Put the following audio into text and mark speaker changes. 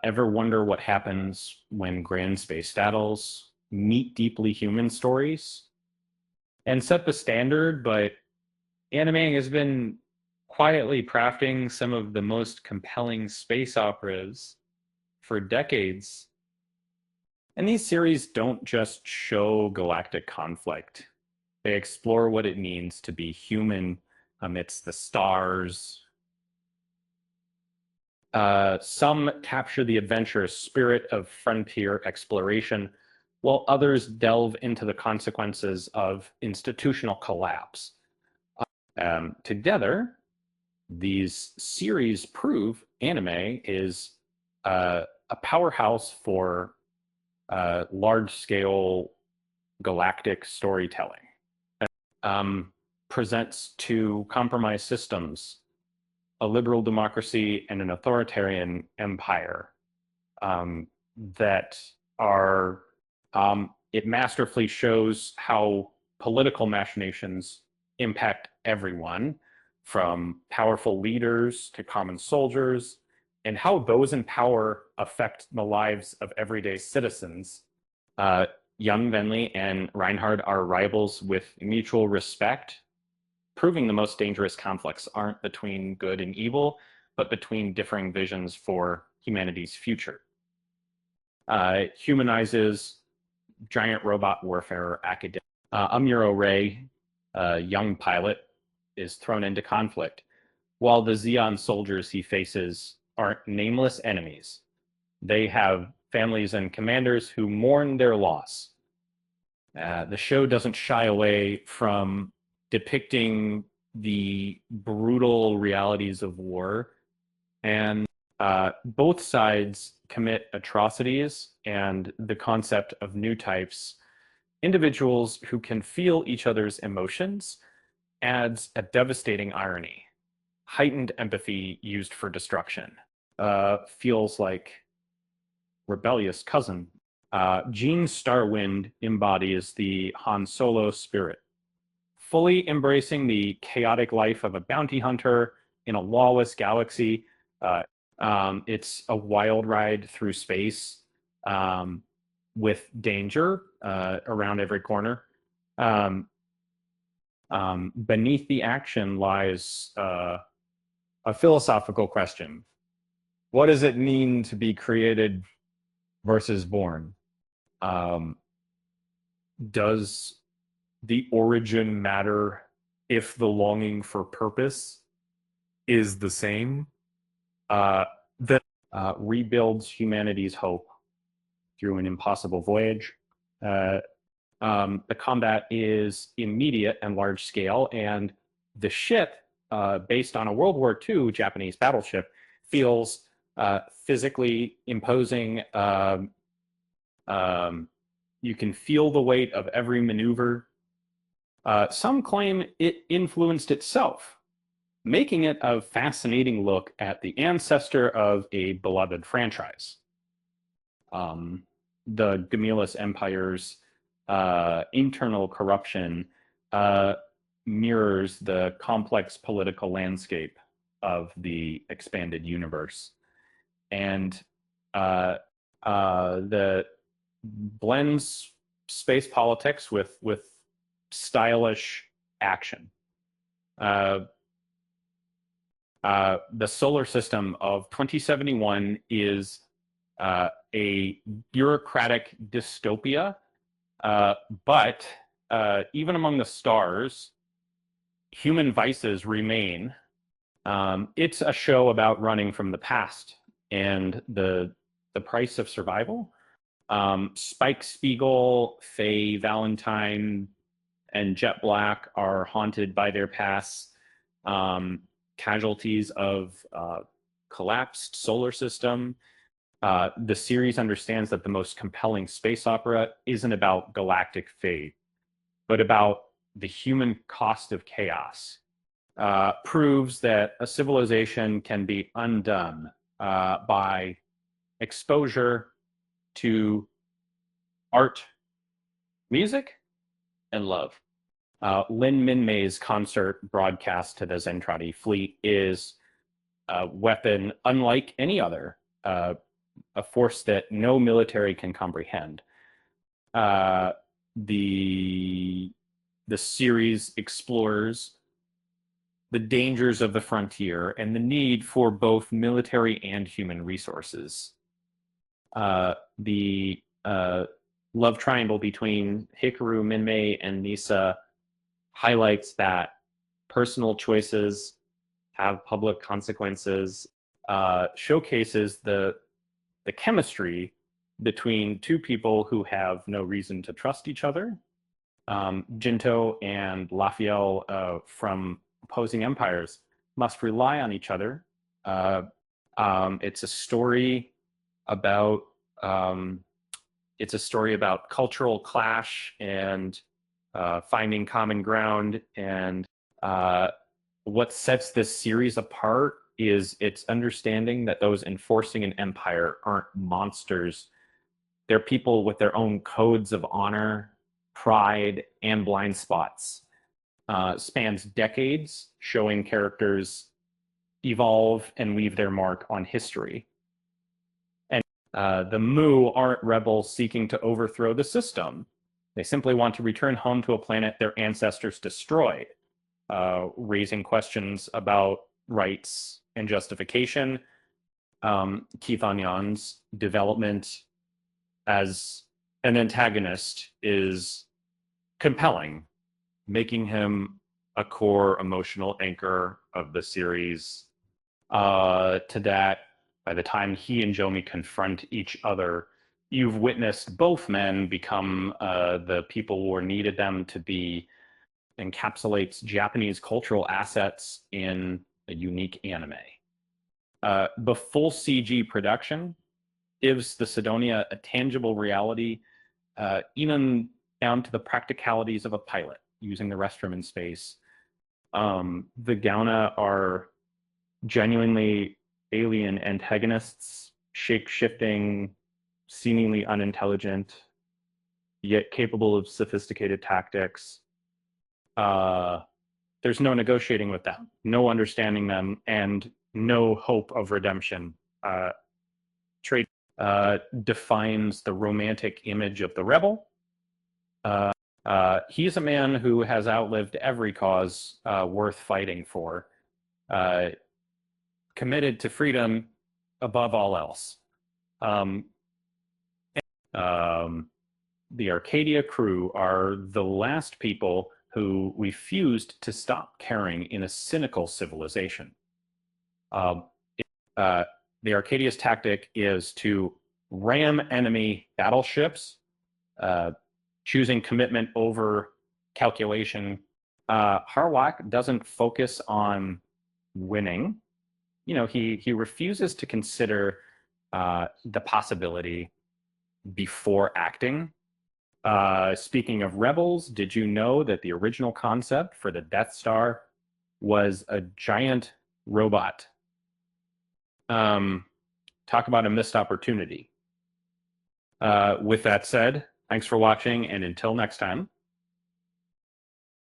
Speaker 1: Ever wonder what happens when grand space battles meet deeply human stories and set the standard? But anime has been quietly crafting some of the most compelling space operas for decades. And these series don't just show galactic conflict, they explore what it means to be human amidst the stars. Some capture the adventurous spirit of frontier exploration, while others delve into the consequences of institutional collapse. Together, these series prove anime is a powerhouse for large scale galactic storytelling. Um, Presents two compromised systems, a liberal democracy and an authoritarian empire, that are, it masterfully shows how political machinations impact everyone, from powerful leaders to common soldiers, and how those in power affect the lives of everyday citizens. Uh, Young Venli and Reinhard are rivals with mutual respect, proving the most dangerous conflicts aren't between good and evil, but between differing visions for humanity's future. Humanizes giant robot warfare academic. Amuro Ray, a young pilot, is thrown into conflict, while the Xeon soldiers he faces are nameless enemies. They have families and commanders who mourn their loss. The show doesn't shy away from depicting the brutal realities of war, and both sides commit atrocities, and the concept of new types, individuals who can feel each other's emotions, adds a devastating irony. Heightened empathy used for destruction feels like rebellious cousin. Gene Starwind embodies the Han Solo spirit, fully embracing the chaotic life of a bounty hunter in a lawless galaxy. It's a wild ride through space, with danger around every corner. Beneath the action lies a philosophical question. What does it mean to be created versus born? Um, does the origin matter if the longing for purpose is the same? That rebuilds humanity's hope through an impossible voyage. The combat is immediate and large scale, and the ship, based on a World War II Japanese battleship, feels physically imposing. You can feel the weight of every maneuver. Some claim it influenced itself, making it a fascinating look at the ancestor of a beloved franchise. The Gamilus Empire's internal corruption mirrors the complex political landscape of the expanded universe, and the blends space politics with stylish action. The solar system of 2071 is a bureaucratic dystopia, but even among the stars, human vices remain. It's a show about running from the past and the price of survival. Spike Spiegel, Faye Valentine, and Jet Black are haunted by their past, casualties of collapsed solar system. The series understands that the most compelling space opera isn't about galactic fate, but about the human cost of chaos. Proves that a civilization can be undone by exposure to art, music, and love. Lin Minmei's concert broadcast to the Zentradi fleet is a weapon unlike any other. a force that no military can comprehend. Uh, the series explores the dangers of the frontier and the need for both military and human resources. The love triangle between Hikaru, Minmay, and Nisa highlights that personal choices have public consequences, showcases the chemistry between two people who have no reason to trust each other. Jinto and Lafiel from opposing empires must rely on each other. It's a story about cultural clash and finding common ground. And what sets this series apart is its understanding that those enforcing an empire aren't monsters. They're people with their own codes of honor, pride, and blind spots. Spans decades, showing characters evolve and leave their mark on history. And the Mu aren't rebels seeking to overthrow the system. They simply want to return home to a planet their ancestors destroyed, raising questions about rights and justification. Keith Anyan's development as an antagonist is compelling, making him a core emotional anchor of the series. To that, by the time he and Jomi confront each other, you've witnessed both men become the people who needed them to be, encapsulates Japanese cultural assets in a unique anime. The full CG production gives the Sidonia a tangible reality, even down to the practicalities of a pilot using the restroom in space. The Gauna are genuinely alien antagonists, shape-shifting, seemingly unintelligent, yet capable of sophisticated tactics. There's no negotiating with them, no understanding them, and no hope of redemption. Trade defines the romantic image of the rebel. He's a man who has outlived every cause worth fighting for, committed to freedom above all else. The Arcadia crew are the last people who refused to stop caring in a cynical civilization. The Arcadia's tactic is to ram enemy battleships, choosing commitment over calculation. Harwak doesn't focus on winning. You know, he refuses to consider the possibility before acting. Speaking of rebels, did you know that the original concept for the Death Star was a giant robot? Talk about a missed opportunity. With that said, thanks for watching, and until next time.